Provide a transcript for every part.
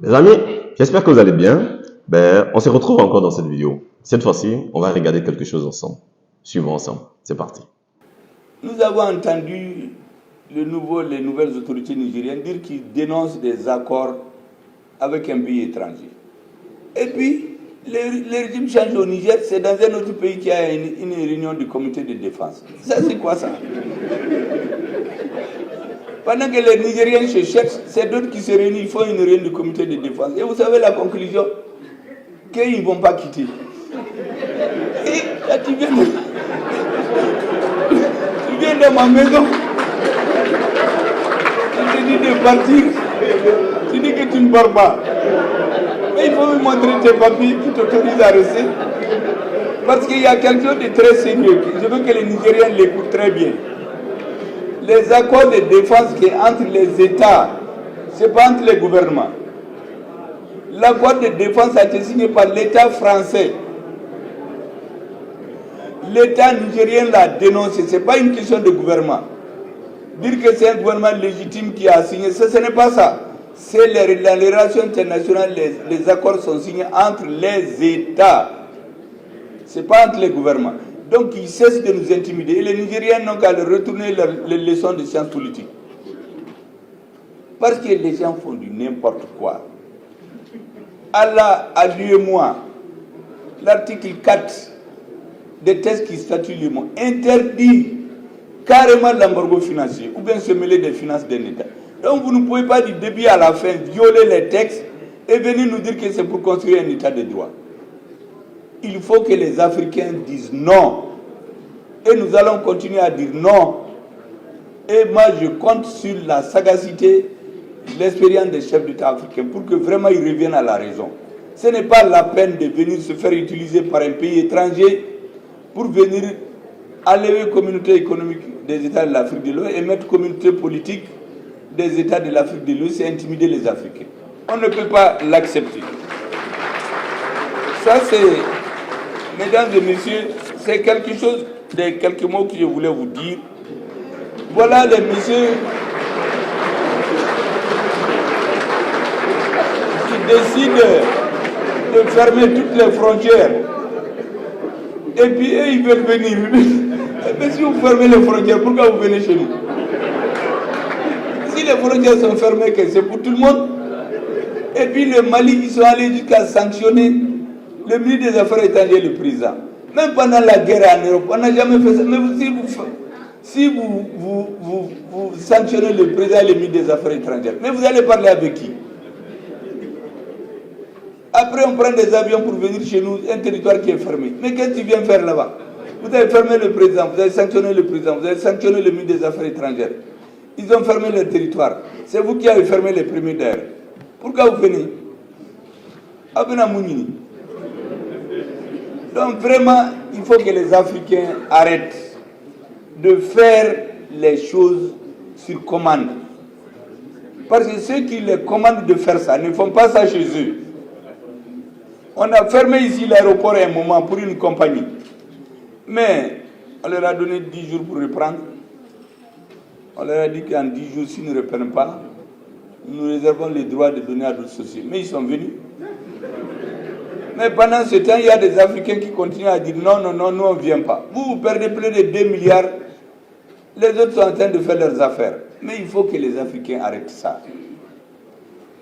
Les amis, j'espère que vous allez bien. On se retrouve encore dans cette vidéo. Cette fois-ci, on va regarder quelque chose ensemble. Suivons ensemble. C'est parti. Nous avons entendu les nouvelles autorités nigériennes dire qu'ils dénoncent des accords avec un pays étranger. Et puis, le régime change au Niger, c'est dans un autre pays qui a une réunion du comité de défense. Ça, c'est quoi ça? Pendant que les Nigériens se cherchent, c'est d'autres qui se réunissent, ils font une réunion du comité de défense. Et vous savez la conclusion? Qu'ils ne vont pas quitter. Et là, tu viens de ma maison, tu te dis de partir, tu dis que tu ne pars pas. Mais il faut me montrer tes papiers qui t'autorisent à rester. Parce qu'il y a quelque chose de très sérieux. Je veux que les Nigériens l'écoutent très bien. Les accords de défense qui sont entre les États, ce n'est pas entre les gouvernements. L'accord de défense a été signé par l'État français. L'État nigérien l'a dénoncé, ce n'est pas une question de gouvernement. Dire que c'est un gouvernement légitime qui a signé, ce n'est pas ça. C'est dans les relations internationales, les accords sont signés entre les États. Ce n'est pas entre les gouvernements. Donc ils cessent de nous intimider. Et les Nigériens n'ont qu'à leur retourner les leçons de sciences politiques. Parce que les gens font du n'importe quoi. Allah a lu moi, l'article 4 des textes qui statuent le monde interdit carrément l'embargo financier ou bien se mêler des finances d'un État. Donc vous ne pouvez pas du début à la fin violer les textes et venir nous dire que c'est pour construire un État de droit. Il faut que les Africains disent non. Et nous allons continuer à dire non. Et moi je compte sur la sagacité, l'expérience des chefs d'État africains pour que vraiment ils reviennent à la raison. Ce n'est pas la peine de venir se faire utiliser par un pays étranger pour venir enlever la communauté économique des États de l'Afrique de l'Ouest et mettre communauté politique des États de l'Afrique de l'Ouest et intimider les Africains. On ne peut pas l'accepter. Ça c'est, mesdames et messieurs, c'est quelques mots que je voulais vous dire. Voilà les messieurs qui décident de fermer toutes les frontières. Et puis eux, ils veulent venir. Mais si vous fermez les frontières, pourquoi vous venez chez nous? Si les frontières sont fermées, c'est pour tout le monde. Et puis le Mali, ils sont allés jusqu'à sanctionner le ministre des Affaires étrangères, le président. Même pendant la guerre en Europe, on n'a jamais fait ça. Mais si vous sanctionnez le président et le ministre des Affaires étrangères, mais vous allez parler avec qui? Après, on prend des avions pour venir chez nous, un territoire qui est fermé. Mais qu'est-ce que tu viens faire là-bas? Vous avez fermé le président, vous avez sanctionné le président, vous avez sanctionné le ministre des Affaires étrangères. Ils ont fermé leur territoire. C'est vous qui avez fermé les premiers d'air. Pourquoi vous venez? Donc vraiment, il faut que les Africains arrêtent de faire les choses sur commande. Parce que ceux qui les commandent de faire ça ne font pas ça chez eux. On a fermé ici l'aéroport à un moment pour une compagnie. Mais on leur a donné 10 jours pour reprendre. On leur a dit qu'en 10 jours, s'ils ne reprennent pas, nous réservons le droit de donner à d'autres sociétés. Mais ils sont venus. Mais pendant ce temps, il y a des Africains qui continuent à dire non, non, non, nous on ne vient pas. Vous perdez plus de 2 milliards. Les autres sont en train de faire leurs affaires. Mais il faut que les Africains arrêtent ça.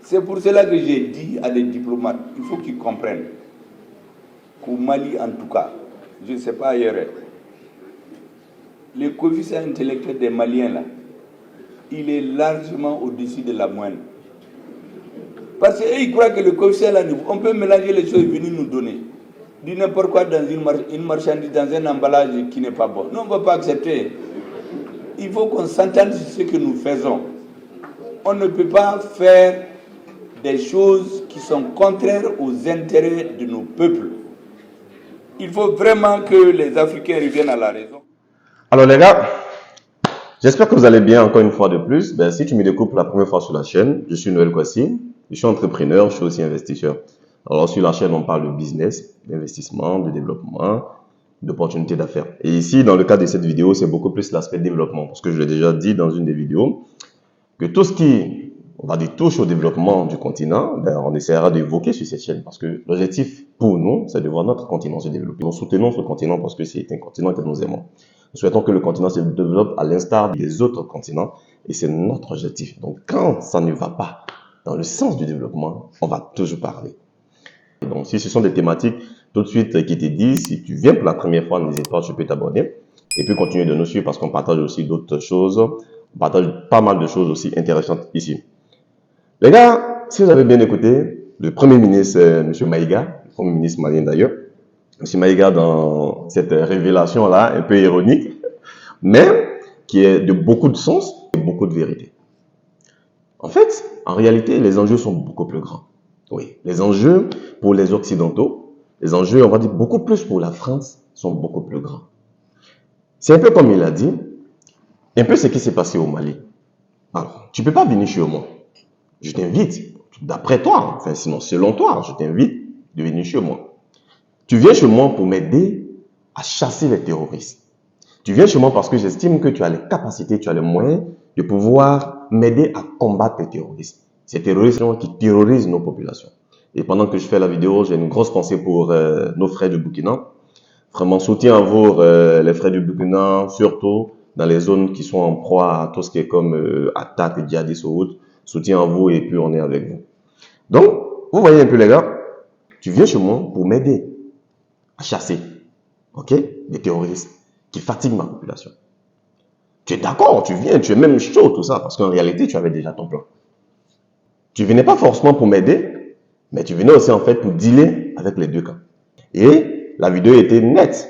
C'est pour cela que j'ai dit à des diplomates, il faut qu'ils comprennent qu'au Mali, en tout cas, je ne sais pas ailleurs, le coefficient intellectuel des Maliens, là, il est largement au-dessus de la moyenne. Parce qu'ils croient que le coefficient, là, on peut mélanger les choses et venir nous donner. Du n'importe quoi dans une marchandise, dans un emballage qui n'est pas bon. Nous, on ne va pas accepter. Il faut qu'on s'entende sur ce que nous faisons. On ne peut pas faire des choses qui sont contraires aux intérêts de nos peuples. Il faut vraiment que les Africains reviennent à la raison. Alors les gars, j'espère que vous allez bien encore une fois de plus. Si tu me découvres pour la première fois sur la chaîne, je suis Noël Kwasi. Je suis entrepreneur, je suis aussi investisseur. Alors sur la chaîne, on parle de business, d'investissement, de développement, d'opportunités d'affaires. Et ici, dans le cadre de cette vidéo, c'est beaucoup plus l'aspect développement. Parce que je l'ai déjà dit dans une des vidéos, que tout ce qui on va dire touche au développement du continent, ben, on essaiera d'évoquer sur cette chaîne parce que l'objectif pour nous, c'est de voir notre continent se développer. Nous soutenons ce continent parce que c'est un continent que nous aimons. Nous souhaitons que le continent se développe à l'instar des autres continents et c'est notre objectif. Donc quand ça ne va pas dans le sens du développement, on va toujours parler. Donc si ce sont des thématiques tout de suite qui te disent, si tu viens pour la première fois, n'hésite pas, tu peux t'abonner et puis continuer de nous suivre parce qu'on partage aussi d'autres choses. On partage pas mal de choses aussi intéressantes ici. Les gars, si vous avez bien écouté, le Premier ministre, M. Maïga, le Premier ministre malien d'ailleurs, M. Maïga dans cette révélation-là, un peu ironique, mais qui est de beaucoup de sens et beaucoup de vérité. En fait, en réalité, les enjeux sont beaucoup plus grands. Oui, les enjeux pour les Occidentaux, les enjeux, on va dire, beaucoup plus pour la France, sont beaucoup plus grands. C'est un peu comme il a dit, un peu ce qui s'est passé au Mali. Alors, tu ne peux pas venir chez moi. Je t'invite, d'après toi, enfin sinon selon toi, je t'invite de venir chez moi. Tu viens chez moi pour m'aider à chasser les terroristes. Tu viens chez moi parce que j'estime que tu as les capacités, tu as les moyens de pouvoir m'aider à combattre les terroristes. Ces terroristes qui terrorisent nos populations. Et pendant que je fais la vidéo, j'ai une grosse pensée pour nos frères du Burkina. Vraiment soutien à vous, les frères du Burkina, surtout dans les zones qui sont en proie à tout ce qui est comme attaque djihadistes ou autres. Soutien à vous et puis on est avec vous. Donc, vous voyez un peu les gars, tu viens chez moi pour m'aider à chasser, ok, les terroristes qui fatiguent ma population. Tu es d'accord, tu viens, tu es même chaud, tout ça, parce qu'en réalité, tu avais déjà ton plan. Tu venais pas forcément pour m'aider, mais tu venais aussi en fait pour dealer avec les deux camps. Et la vidéo était nette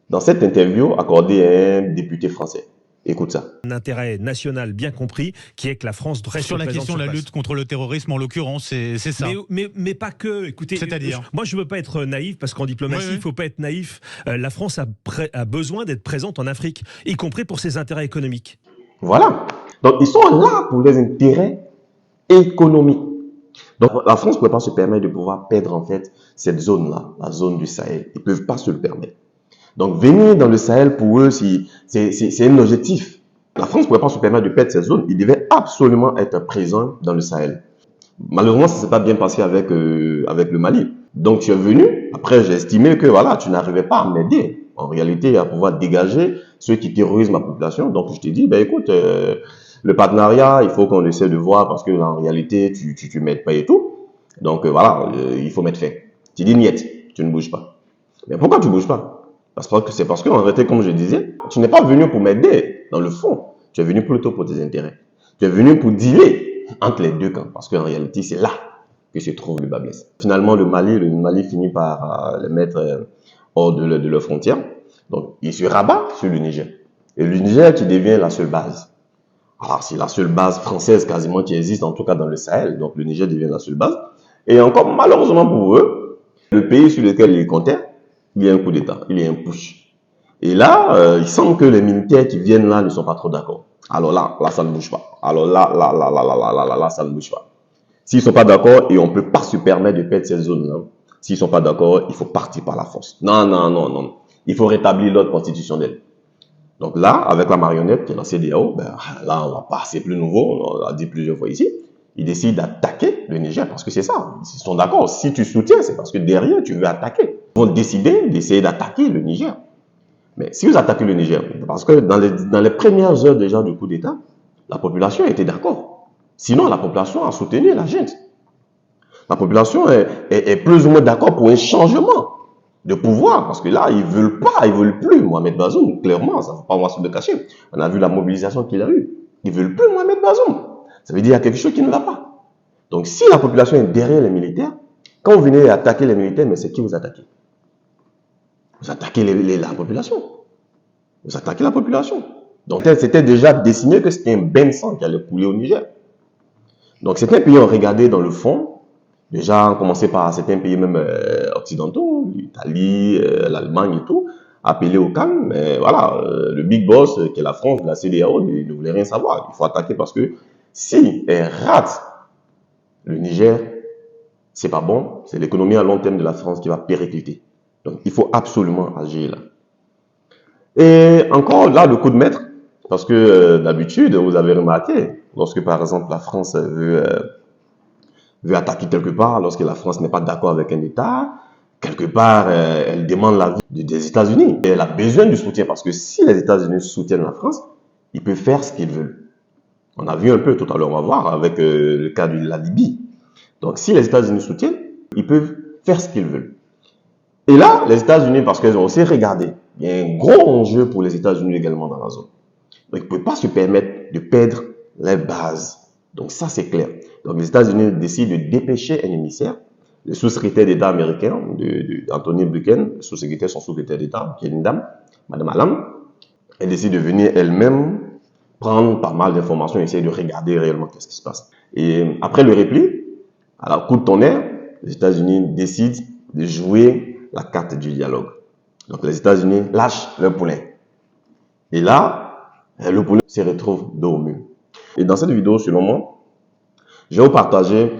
dans cette interview accordée à un député français. Écoute ça. Un intérêt national bien compris, qui est que la France reste sur la question de la lutte contre le terrorisme, en l'occurrence, c'est ça. Mais pas que. Écoutez, c'est-à-dire, moi je veux pas être naïf parce qu'en diplomatie, il faut pas être naïf. La France a besoin d'être présente en Afrique, y compris pour ses intérêts économiques. Voilà. Donc ils sont là pour les intérêts économiques. Donc la France ne peut pas se permettre de pouvoir perdre en fait cette zone-là, la zone du Sahel. Ils ne peuvent pas se le permettre. Donc venir dans le Sahel pour eux, c'est un objectif. La France ne pouvait pas se permettre de perdre cette zone. Ils devaient absolument être présents dans le Sahel. Malheureusement, ça ne s'est pas bien passé avec le Mali. Donc tu es venu, après j'ai estimé que voilà, tu n'arrivais pas à m'aider. En réalité, à pouvoir dégager ceux qui terrorisent ma population. Donc je t'ai dit, ben écoute, le partenariat, il faut qu'on essaie de voir parce que en réalité, tu m'aides pas et tout. Donc voilà, il faut mettre fin. Tu dis niet, tu ne bouges pas. Mais pourquoi tu ne bouges pas? C'est parce qu'en réalité, comme je disais, tu n'es pas venu pour m'aider dans le fond. Tu es venu plutôt pour tes intérêts. Tu es venu pour dealer entre les deux camps. Parce qu'en réalité, c'est là que se trouve le bas blesse. Finalement, le Mali finit par les mettre hors de leurs frontières. Donc, il se rabat sur le Niger. Et le Niger qui devient la seule base. Alors, c'est la seule base française quasiment qui existe, en tout cas dans le Sahel. Donc, le Niger devient la seule base. Et encore, malheureusement pour eux, le pays sur lequel ils comptaient, il y a un coup d'État, il y a un push. Et là, il semble que les militaires qui viennent là ne sont pas trop d'accord. Alors là, ça ne bouge pas. Alors là, ça ne bouge pas. S'ils ne sont pas d'accord, et on ne peut pas se permettre de perdre cette zone-là, s'ils ne sont pas d'accord, il faut partir par la force. Non. Il faut rétablir l'ordre constitutionnel. Donc là, avec la marionnette qui est la CEDEAO, ben, là, on va pas, c'est plus nouveau, on l'a dit plusieurs fois ici, ils décident d'attaquer le Niger parce que c'est ça. Ils sont d'accord. Si tu soutiens, c'est parce que derrière, tu veux attaquer. Ils vont décider d'essayer d'attaquer le Niger. Mais si vous attaquez le Niger, parce que dans les premières heures déjà du coup d'État, la population était d'accord. Sinon, la population a soutenu la junte. La population est plus ou moins d'accord pour un changement de pouvoir, parce que là, ils veulent plus Mohamed Bazoum, clairement, ça ne faut pas voir se le cacher. On a vu la mobilisation qu'il a eue. Ils veulent plus Mohamed Bazoum. Ça veut dire qu'il y a quelque chose qui ne va pas. Donc, si la population est derrière les militaires, quand vous venez attaquer les militaires, mais c'est qui vous attaquez? Vous attaquez la population. Vous attaquez la population. Donc, c'était déjà dessiné que c'était un bain de sang qui allait couler au Niger. Donc, certains pays ont regardé dans le fond. Déjà, on commençait par certains pays même occidentaux, l'Italie, l'Allemagne et tout, appelés au calme. Mais voilà, le big boss, qui est la France, la CEDEAO, ne voulait rien savoir. Il faut attaquer parce que si elle rate le Niger, c'est pas bon. C'est l'économie à long terme de la France qui va péricliter. Donc, il faut absolument agir là. Et encore là, le coup de maître, parce que d'habitude, vous avez remarqué, lorsque par exemple la France veut attaquer quelque part, lorsque la France n'est pas d'accord avec un État, quelque part, elle demande l'avis des États-Unis. Et elle a besoin du soutien parce que si les États-Unis soutiennent la France, ils peuvent faire ce qu'ils veulent. On a vu un peu tout à l'heure, on va voir, avec le cas de la Libye. Donc si les États-Unis soutiennent, ils peuvent faire ce qu'ils veulent. Et là, les États-Unis, parce qu'ils ont aussi regardé, il y a un gros enjeu pour les États-Unis également dans la zone. Donc ils ne peuvent pas se permettre de perdre les bases. Donc ça, c'est clair. Donc les États-Unis décident de dépêcher un émissaire, le sous-secrétaire d'État américain, Anthony Blinken, le sous-secrétaire, son sous-secrétaire d'État, qui est une dame, Madame Allen. Elle décide de venir elle-même prendre pas mal d'informations, essayer de regarder réellement qu'est-ce qui se passe. Et après le repli, à la coup de tonnerre, les États-Unis décident de jouer la carte du dialogue. Donc les États-Unis lâchent leur poulet. Et là, le poulet se retrouve dos au mur. Et dans cette vidéo, selon moi, je vais vous partager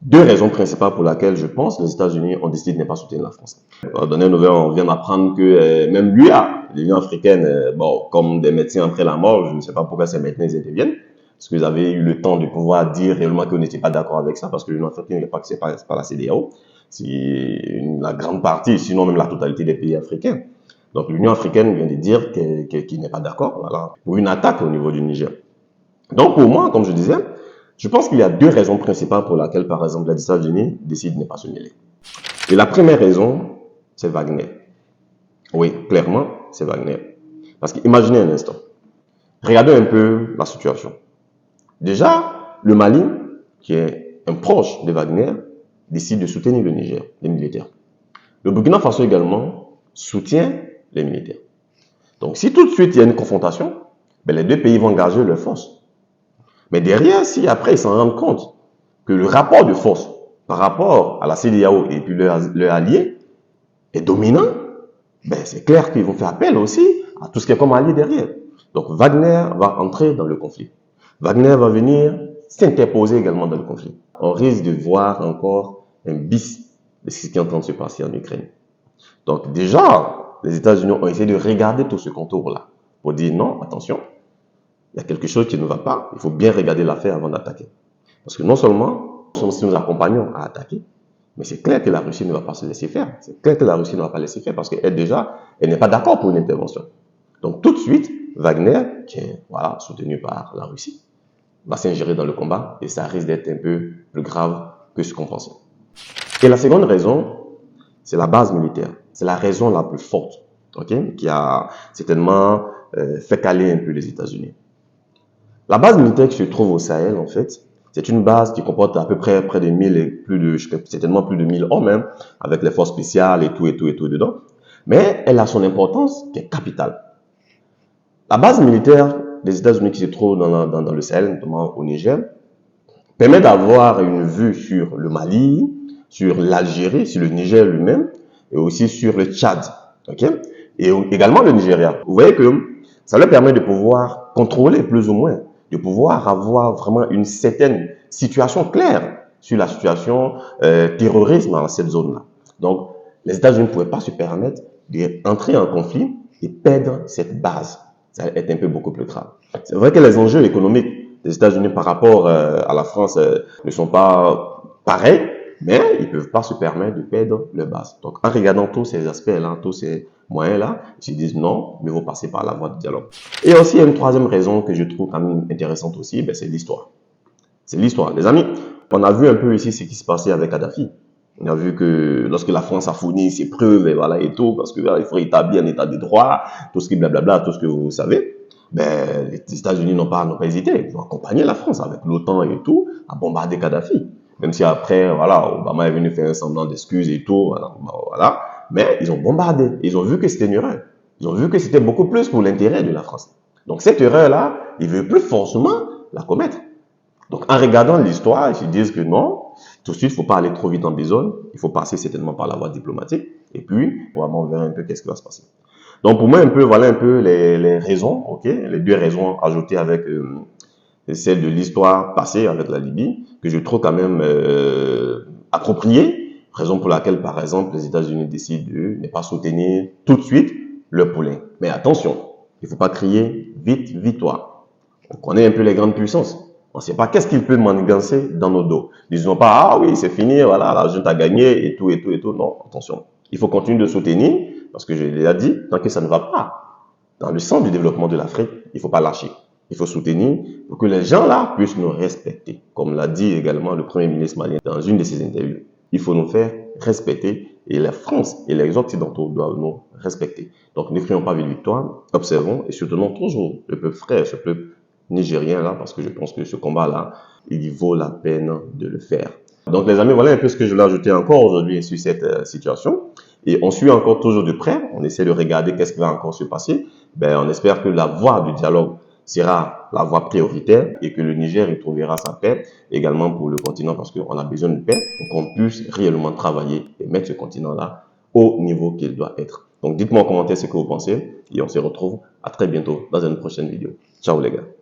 deux raisons principales pour lesquelles je pense que les États-Unis ont décidé de ne pas soutenir la France. Dans une nouvelle, on vient d'apprendre que même l'UA, l'Union africaine, bon, comme des médecins après la mort, je ne sais pas pourquoi ces médecins interviennent, parce qu'ils avaient eu le temps de pouvoir dire réellement qu'on n'était pas d'accord avec ça, parce que l'Union africaine n'est pas que c'est pas la CEDEAO, c'est la grande partie, sinon même la totalité des pays africains. Donc l'Union africaine vient de dire qu'il n'est pas d'accord, voilà, pour une attaque au niveau du Niger. Donc pour moi, comme je disais, je pense qu'il y a deux raisons principales pour lesquelles, par exemple, les États-Unis décident de ne pas se mêler. Et la première raison, c'est Wagner. Oui, clairement, c'est Wagner. Parce qu'imaginez un instant. Regardez un peu la situation. Déjà, le Mali, qui est un proche de Wagner, décide de soutenir le Niger, les militaires. Le Burkina Faso également soutient les militaires. Donc si tout de suite il y a une confrontation, ben, les deux pays vont engager leurs forces. Mais derrière, si après ils s'en rendent compte que le rapport de force par rapport à la CEDEAO et puis leur allié est dominant, ben c'est clair qu'ils vont faire appel aussi à tout ce qui est comme allié derrière. Donc Wagner va entrer dans le conflit. Wagner va venir s'interposer également dans le conflit. On risque de voir encore un bis de ce qui est en train de se passer en Ukraine. Donc déjà, les États-Unis ont essayé de regarder tout ce contour-là pour dire non, attention, il y a quelque chose qui ne va pas, il faut bien regarder l'affaire avant d'attaquer. Parce que non seulement nous accompagnons à attaquer, mais c'est clair que la Russie ne va pas se laisser faire. C'est clair que la Russie ne va pas laisser faire parce qu'elle déjà, elle n'est pas d'accord pour une intervention. Donc tout de suite, Wagner, qui est voilà, soutenu par la Russie, va s'ingérer dans le combat et ça risque d'être un peu plus grave que ce qu'on pensait. Et la seconde raison, c'est la base militaire. C'est la raison la plus forte, okay, qui a certainement fait caler un peu les États-Unis. La base militaire qui se trouve au Sahel, en fait, c'est une base qui comporte à peu près de 1000 et certainement plus de 1000 hommes, hein, avec les forces spéciales et tout dedans. Mais elle a son importance qui est capitale. La base militaire des États-Unis qui se trouve dans le Sahel, notamment au Niger, permet d'avoir une vue sur le Mali, sur l'Algérie, sur le Niger lui-même, et aussi sur le Tchad, okay? Et également le Nigeria. Vous voyez que ça leur permet de pouvoir contrôler plus ou moins, de pouvoir avoir vraiment une certaine situation claire sur la situation terrorisme dans cette zone-là. Donc, les États-Unis ne pouvaient pas se permettre d'entrer en conflit et perdre cette base. Ça va être un peu beaucoup plus grave. C'est vrai que les enjeux économiques des États-Unis par rapport à la France ne sont pas pareils, mais ils ne peuvent pas se permettre de perdre leur base. Donc, en regardant tous ces aspects-là, tous ces moyens-là, ils se disent non, mais il faut passer par la voie du dialogue. Et aussi, il y a une troisième raison que je trouve quand même intéressante aussi, ben, c'est l'histoire. C'est l'histoire. Les amis, on a vu un peu ici ce qui se passait avec Kadhafi. On a vu que lorsque la France a fourni ses preuves et voilà et tout, parce que il faut établir un état de droit, tout ce qui blablabla, tout ce que vous savez, ben, les États-Unis n'ont pas hésité. Ils ont accompagné la France avec l'OTAN et tout à bombarder Kadhafi. Même si après, voilà, Obama est venu faire un semblant d'excuses et tout, voilà. Mais ils ont bombardé. Ils ont vu que c'était une erreur. Ils ont vu que c'était beaucoup plus pour l'intérêt de la France. Donc cette erreur-là, ils ne veulent plus forcément la commettre. Donc en regardant l'histoire, ils se disent que non, tout de suite, il ne faut pas aller trop vite en besogne. Il faut passer certainement par la voie diplomatique. Et puis, vraiment, on verra un peu qu'est-ce qui va se passer. Donc pour moi, voilà un peu les raisons, ok, les deux raisons ajoutées avec celle de l'histoire passée avec la Libye, que je trouve quand même appropriée, raison pour laquelle, par exemple, les États-Unis décident de ne pas soutenir tout de suite le poulet. Mais attention, il ne faut pas crier vite, victoire. On connaît un peu les grandes puissances. On ne sait pas qu'est-ce qu'il peut manigancer dans nos dos. Disons pas, ah oui, c'est fini, voilà, la junte a gagné et tout, et tout, et tout. Non, attention. Il faut continuer de soutenir, parce que je l'ai déjà dit, tant que ça ne va pas dans le sens du développement de l'Afrique, il ne faut pas lâcher. Il faut soutenir pour que les gens là puissent nous respecter. Comme l'a dit également le Premier ministre malien dans une de ses interviews. Il faut nous faire respecter et la France et les Occidentaux doivent nous respecter. Donc ne crions pas victoire, observons et soutenons toujours le peuple frère, ce peuple nigérien là, parce que je pense que ce combat là, il vaut la peine de le faire. Donc les amis, voilà un peu ce que je voulais ajouter encore aujourd'hui sur cette situation. Et on suit encore toujours de près, on essaie de regarder qu'est-ce qui va encore se passer. On espère que la voie du dialogue sera la voie prioritaire et que le Niger y trouvera sa paix également pour le continent parce qu'on a besoin de paix pour qu'on puisse réellement travailler et mettre ce continent-là au niveau qu'il doit être. Donc dites-moi en commentaire ce que vous pensez et on se retrouve à très bientôt dans une prochaine vidéo. Ciao les gars.